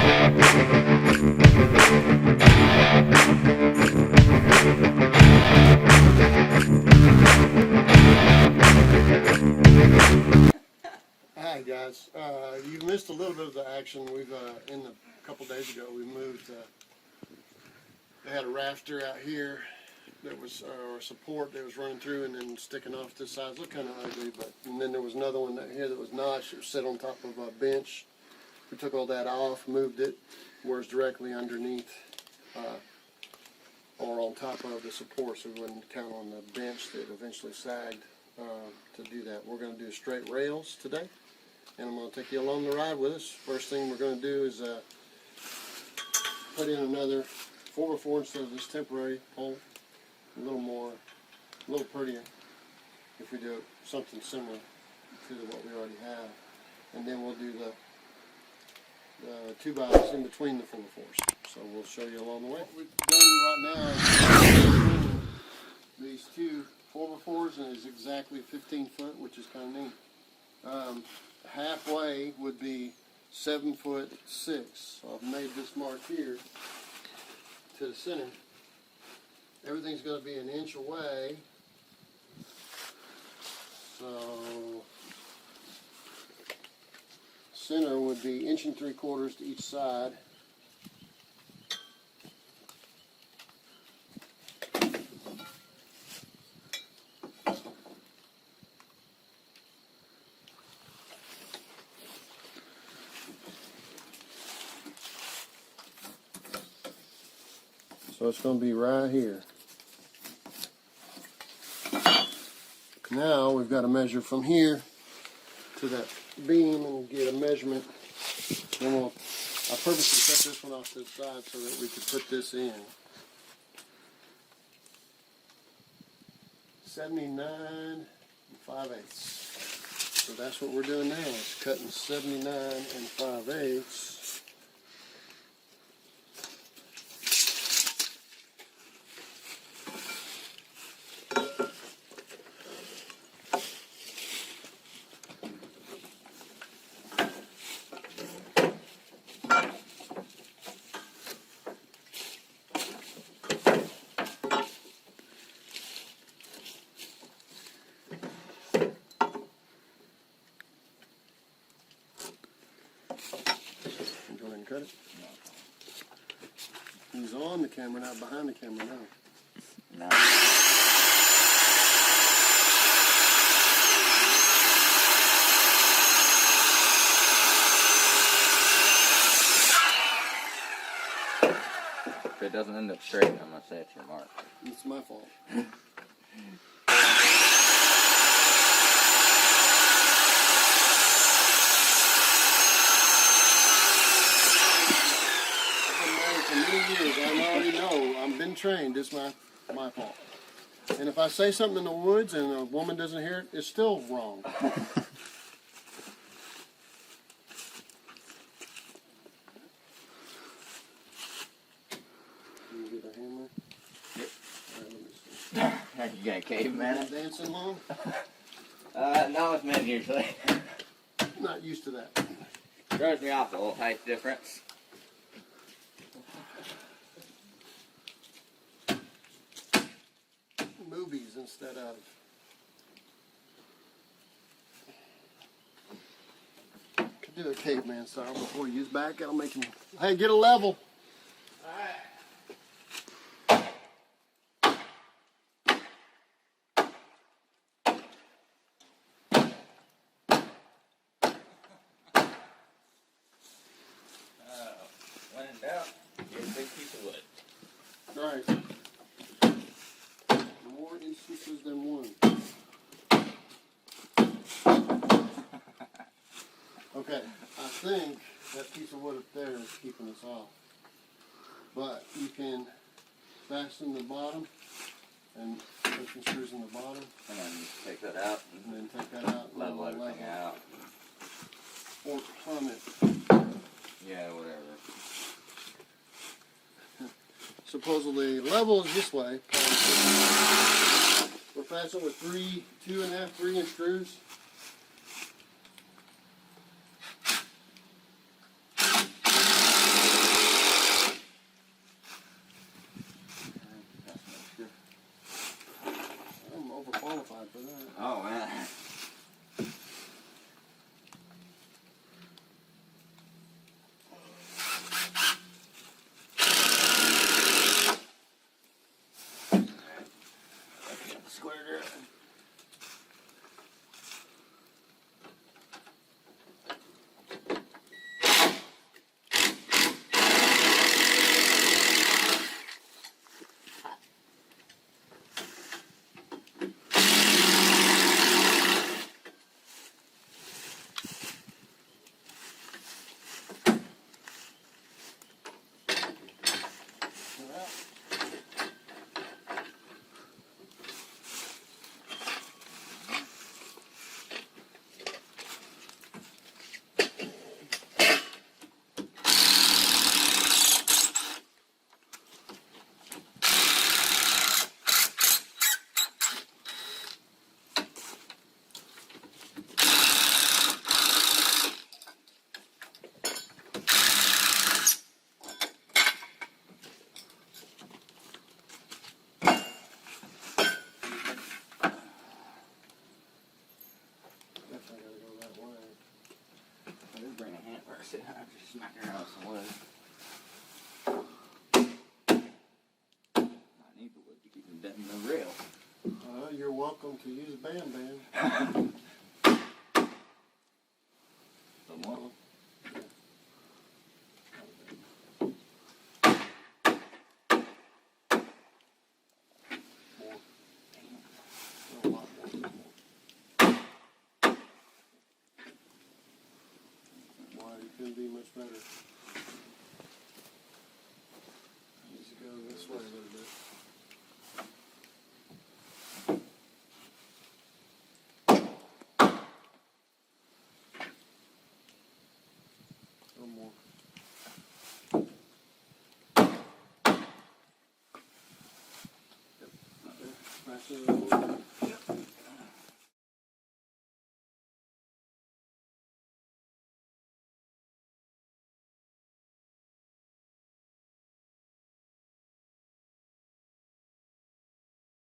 Hi guys, you missed a little bit of the action. We've a couple days ago we moved. They had a rafter out here that was or support that was running through and then sticking off to the sides. Looked kind of ugly, but and then there was another one out here that was notched. It was set on top of a bench. We took all that off, moved it where it's directly underneath or on top of the support, so we wouldn't count on the bench that eventually sagged to do that. We're going to do straight rails today, and I'm going to take you along the ride with us. First thing we're going to do is put in another 4x4 instead of this temporary pole. A little prettier if we do something similar to what we already have. And then we'll do the 2x in between the 4x4s. So we'll show you along the way. What we've done right now is these two 4x4s, and it's exactly 15 foot, which is kind of neat. Halfway would be 7'6". So I've made this mark here to the center. Everything's going to be an inch away. So center would be 1 3/4 to each side. So it's going to be right here. Now we've got to measure from here to that beam and get a measurement. Then I purposely cut this one off to the side so that we could put this in. 79 5/8. So that's what we're doing now, is cutting 79 5/8. Cut it? No. He's on the camera, not behind the camera now. No. If it doesn't end up straight, I'm going to say it's your mark. It's my fault. I already know. I've been trained. It's my fault. And if I say something in the woods and a woman doesn't hear it, it's still wrong. Can you get a hammer? Yep. Alright, let me see. You got a caveman? Dancing long? No, it's men usually. Not used to that. Throws me off the little height difference. Movies instead of could do a caveman style before he gets back. I'll make him. Hey, get a level. When in doubt, get a big piece of wood. All right. More instances than one. Okay, I think that piece of wood up there is keeping us off. But you can fasten the bottom and put some screws in the bottom. And then take that out. And then take that out. And Level everything out. Or plumb it. Yeah, whatever. Supposedly level is this way. We're fastening with 2.5, 3-inch screws. it. I'm just smacking around with some wood. I need the wood to keep from bending the rail. You're welcome to use Bam Bam. Some more. A lot more. Why, you couldn't be much better. Needs to go this way a little bit. A little more. Yep. Smash it a little bit.